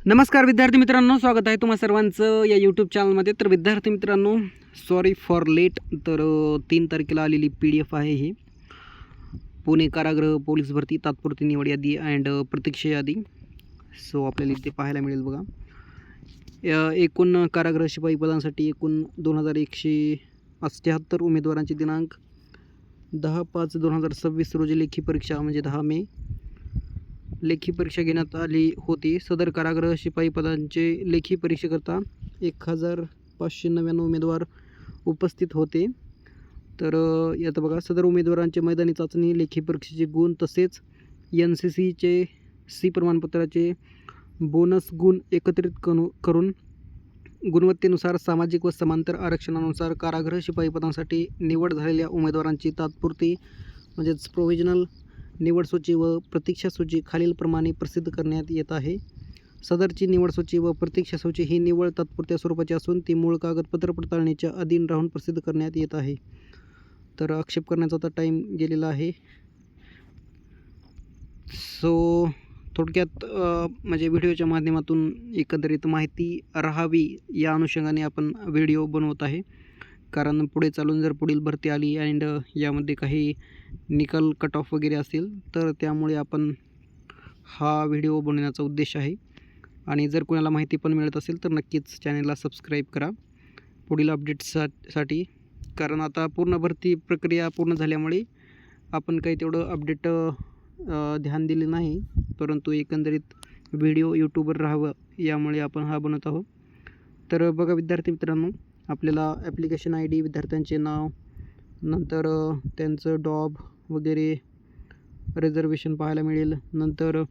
नमस्कार विद्यार्थी मित्रांनो, स्वागत आहे तुम्हा सर्वांचं या यूट्यूब चॅनलमध्ये. तर विद्यार्थी मित्रांनो, सॉरी फॉर लेट. तर 3 तारखेला आलेली PDF आहे ही पुणे कारागृह पोलीस भरती तात्पुरती निवड यादी अँड प्रतीक्षा यादी. सो आपल्याला इथे पाहायला मिळेल बघा, एकूण कारागृह शिपाई पदांसाठी एकूण 2178 उमेदवारांचे दिनांक 10/5/2026 रोजी लेखी परीक्षा म्हणजे 10 मे लेखी परीक्षा घेण्यात आली होती. सदर कारागृह शिपाई पदांचे लेखी परीक्षेकरता 1599 उमेदवार उपस्थित होते. तर यात बघा, सदर उमेदवारांचे मैदानी चाचणी, लेखी परीक्षेचे गुण तसेच NCCचे C प्रमाणपत्राचे बोनस गुण एकत्रित करून गुणवत्तेनुसार सामाजिक व समांतर आरक्षणानुसार कारागृह शिपाई पदांसाठी निवड झालेल्या उमेदवारांची तात्पुरती म्हणजेच प्रोव्हिजनल निवड सूची व प्रतीक्षा सूची खालीलप्रमाणे प्रसिद्ध करण्यात येत आहे. सदरची निवड सूची व प्रतीक्षा सूची ही निवड तात्पुरत्या स्वरूपाची असून ती मूळ कागदपत्र पडताळणीच्या अधीन राहून प्रसिद्ध करण्यात येत आहे. तर आक्षेप करण्याचा आता टाईम गेलेला आहे. सो थोडक्यात म्हणजे व्हिडिओच्या माध्यमातून एकंदरीत माहिती राहावी या अनुषंगाने आपण व्हिडिओ बनवत आहे. कारण पुढे चालून जर पुढील भरती आली अँड यामध्ये काही निकाल कट ऑफ वगैरे असेल तर त्यामुळे आपण हा व्हिडिओ बनवण्याचा उद्देश आहे. आणि जर कोणाला माहिती पण मिळत असेल तर नक्कीच चॅनलला सबस्क्राईब करा पुढील अपडेट्ससाठी. कारण आता पूर्ण भरती प्रक्रिया पूर्ण झाल्यामुळे आपण काही तेवढं अपडेट ध्यान दिले नाही, परंतु एकंदरीत व्हिडिओ यूट्यूबवर राहावं यामुळे आपण हा बनवत आहोत. तर बघा विद्यार्थी मित्रांनो, आपल्याला ॲप्लिकेशन ID, विद्यार्थ्यांचे नाव, नंतर त्यांचं डॉब वगैरे, रिझर्वेशन पाहायला मिळेल. नंतर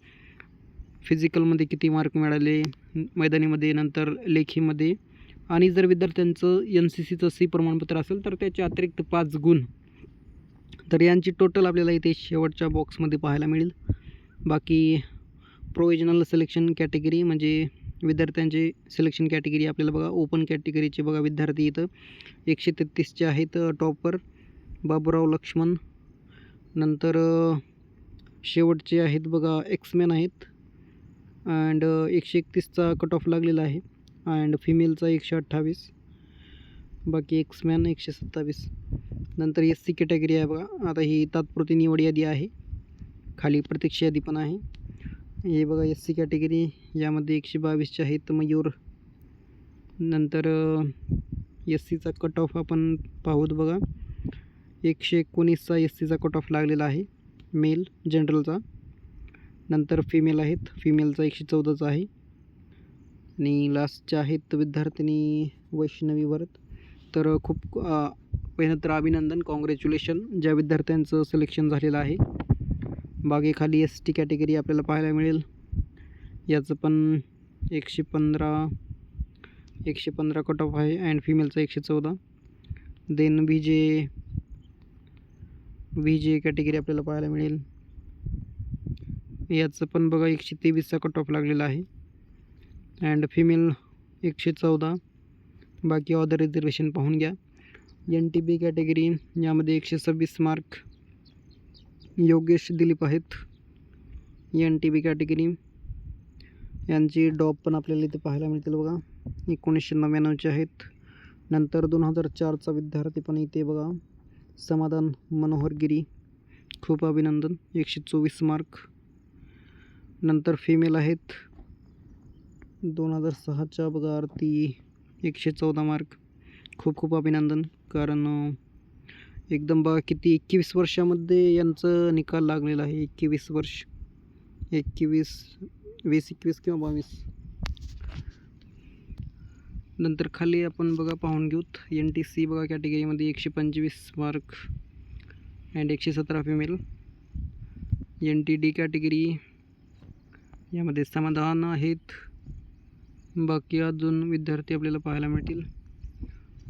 फिजिकलमध्ये किती मार्क मिळाले, मैदानीमध्ये, नंतर लेखीमध्ये, आणि जर विद्यार्थ्यांचं NCCचं C प्रमाणपत्र असेल तर त्याचे अतिरिक्त 5 गुण. तर यांची टोटल आपल्याला इथे शेवटच्या बॉक्समध्ये पाहायला मिळेल. बाकी प्रोव्हिजनल सिलेक्शन कॅटेगरी म्हणजे विद्यार्थ्यांचे सिलेक्शन कॅटेगरी आपल्याला बघा, ओपन कॅटेगरीचे बघा विद्यार्थी इथं 133चे आहेत टॉपर बाबूराव लक्ष्मण. नंतर शेवटचे आहेत बघा एक्समॅन आहेत अँड 131चा कट ऑफ लागलेला आहे अँड फिमेलचा 128, बाकी एक्समॅन 127. नंतर SC कॅटेगरी आहे बघा. आता ही तात्पुरती निवड यादी आहे, खाली प्रतीक्षा यादी पण आहे. हे बघा SC कॅटेगरी, यामध्ये 122चे आहेत मयूर. नंतर SCचा कट ऑफ आपण पाहूत बघा, 119चा SCचा कट ऑफ लागलेला आहे मेल जनरलचा. नंतर फिमेल आहेत, फिमेलचा 114चा आहे. आणि लास्टचे आहेत विद्यार्थिनी वैष्णवी भरत. तर खूप पहिलं तर अभिनंदन, कॉंग्रॅच्युलेशन ज्या विद्यार्थ्यांचं सिलेक्शन झालेलं आहे. बाकी खाली ST कॅटेगरी आपल्याला पाहायला मिळेल, याचं पण 115 कट ऑफ आहे अँड फिमेलचा 114. देन VJ कॅटेगरी आपल्याला पाहायला मिळेल, याचं पण बघा 123चा कट ऑफ लागलेला आहे अँड फिमेल 114. बाकी ऑदर रिझर्वेशन पाहून घ्या. NTB कॅटेगरी, यामध्ये 126 मार्क योगेश दिलीप आहेत. NTB कॅटेगरी, यांची डॉप पण आपल्याला इथे पाहायला मिळतील बघा, 1999चे आहेत. नंतर 2004चा विद्यार्थी पण इथे बघा, समाधान मनोहर गिरी, खूप अभिनंदन, 124 मार्क. नंतर फिमेल आहेत 2006च्या बघा आरती, 114 मार्क, खूप खूप अभिनंदन. कारण एकदम बघा किती 21 वर्षामध्ये यांचं निकाल लागलेला आहे. 21 वर्ष, 21 किंवा 22. नंतर खाली आपण बघा पाहून घेऊत, NTC बघा कॅटेगरीमध्ये 125 mark and 117 female. NTD category, यामध्ये समाधान आहेत. बाकी अजून विद्यार्थी आपल्याला पाहायला मिळतील.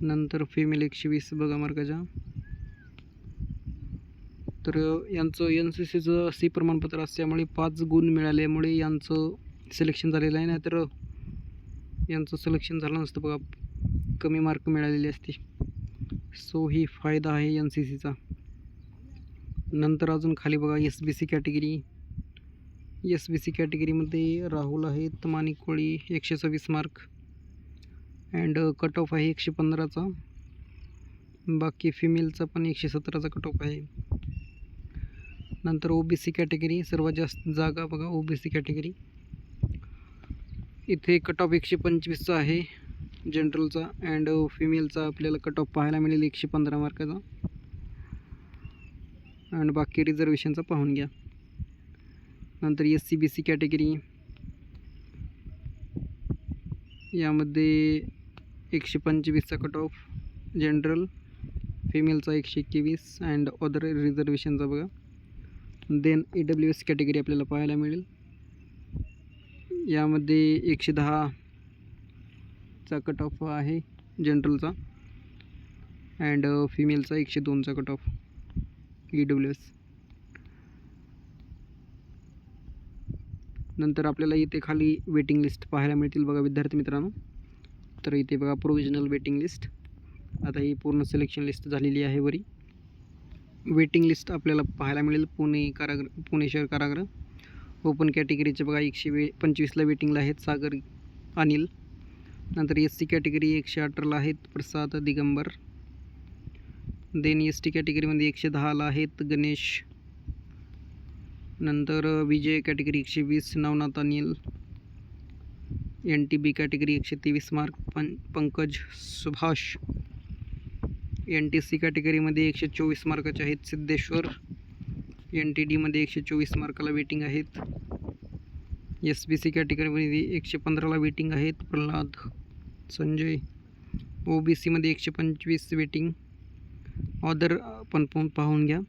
नंतर फिमेल 120 बघा मार्काच्या. तर यांचं NCCचं C प्रमाणपत्र असल्यामुळे 5 गुण मिळाल्यामुळे यांचं सिलेक्शन झालेलं आहे, नाहीतर यांचं सिलेक्शन झालं नसतं बघा, कमी मार्क मिळालेले असते. सो ही फायदा आहे NCCचा. नंतर अजून खाली बघा SBC कॅटेगरी, SBC कॅटेगरीमध्ये राहुल आहेत, माणिक कोळी 126 मार्क अँड कट ऑफ आहे 115चा. बाकी फिमेलचा पण 117चा कट ऑफ आहे. नंतर OBC कॅटेगरी, सर्वात जास्त जागा बघा OBC कॅटेगरी. इथे कट ऑफ 125चा आहे जनरलचा अँड फिमेलचा आपल्याला कट ऑफ पाहायला मिळेल 115 मार्काचा. अँड बाकी रिझर्वेशनचा पाहून घ्या. नंतर SCBC कॅटेगरी, यामध्ये 125चा कट ऑफ जनरल, फिमेलचा 121 अँड अदर रिझर्वेशनचा बघा. देन AWS कॅटेगरी आपल्याला पाहायला मिळेल, यामध्ये 110चा कट ऑफ आहे जनरलचा अँड फिमेलचा 102चा कट ऑफ EWS. नंतर आपल्याला इथे खाली वेटिंग लिस्ट पाहायला मिळतील बघा विद्यार्थी मित्रांनो. तर इथे बघा प्रोविजनल वेटिंग लिस्ट. आता ही पूर्ण सिलेक्शन लिस्ट झालेली आहे. वरी वेटिंग लिस्ट आपल्याला पाहायला मिळेल पुणे शहर कारागृह. ओपन कॅटेगरीचे बघा 125ला वेटिंगला आहेत सागर अनिल. नंतर SC कॅटेगरी 118ला आहेत प्रसाद दिगंबर. देन ST कॅटेगरीमध्ये 110ला आहेत गणेश. नंतर VJ category 120 Navnath Anil. NTB category 123 mark Pankaj Subhash. NTC कॅटेगरीमध्ये 124 मार्काचे आहेत सिद्धेश्वर. NTDमध्ये 124 मार्काला वेटिंग आहेत. SBC कॅटेगरीमध्ये 115ला वेटिंग आहेत प्रल्हाद संजय. OBCमध्ये 125 वेटिंग. ऑदर पण पाहून घ्या.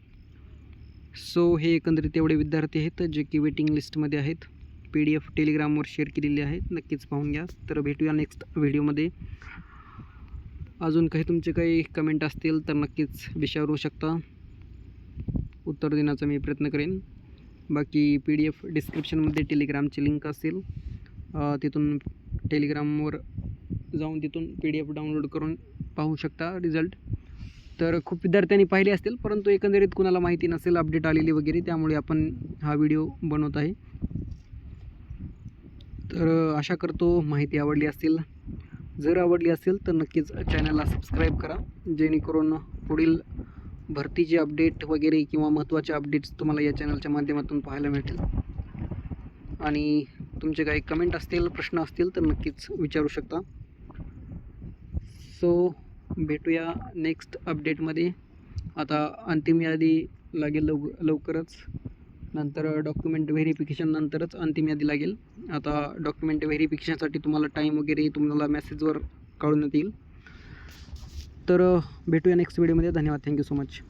सो हे एकंदरीत एवढे विद्यार्थी आहेत जे की वेटिंग लिस्टमध्ये आहेत. PDF टेलिग्रामवर शेअर केलेले आहेत, नक्कीच पाहून घ्या. तर भेटूया नेक्स्ट व्हिडिओमध्ये. अजून काही तुमचे काही कमेंट असतील तर नक्कीच विचारू शकता, उत्तर देण्याचा मी प्रयत्न करेन. बाकी PDF डिस्क्रिप्शनमध्ये टेलिग्रामची लिंक असेल, तिथून टेलिग्रामवर जाऊन तिथून PDF डाउनलोड करून पाहू शकता रिझल्ट. तर खूप विद्यार्थ्यांनी पाहिले असतील, परंतु एकंदरीत कुणाला माहिती नसेल अपडेट आलेली वगैरे, त्यामुळे आपण हा व्हिडिओ बनवत आहे. तर आशा करतो माहिती आवडली असेल. जर आवडली असेल तर नक्कीच चॅनलला सबस्क्राईब करा, जेणेकरून पुढील भरतीचे अपडेट वगैरे किंवा महत्त्वाचे अपडेट्स तुम्हाला या चॅनलच्या माध्यमातून पाहायला मिळतील. आणि तुमचे काही कमेंट असतील, प्रश्न असतील तर नक्कीच विचारू शकता. सो भेटूया नेक्स्ट अपडेटमध्ये. आता अंतिम यादी लागेल लवकरच. नंतर डॉक्युमेंट व्हेरिफिकेशन नंतरच अंतिम यादी लागेल. आता डॉक्युमेंट व्हेरिफिकेशनसाठी तुम्हाला टाईम वगैरे तुम्हाला मेसेजवर कळवण्यात येईल. तर भेटूया नेक्स्ट व्हिडिओमध्ये. धन्यवाद. Thank you so much.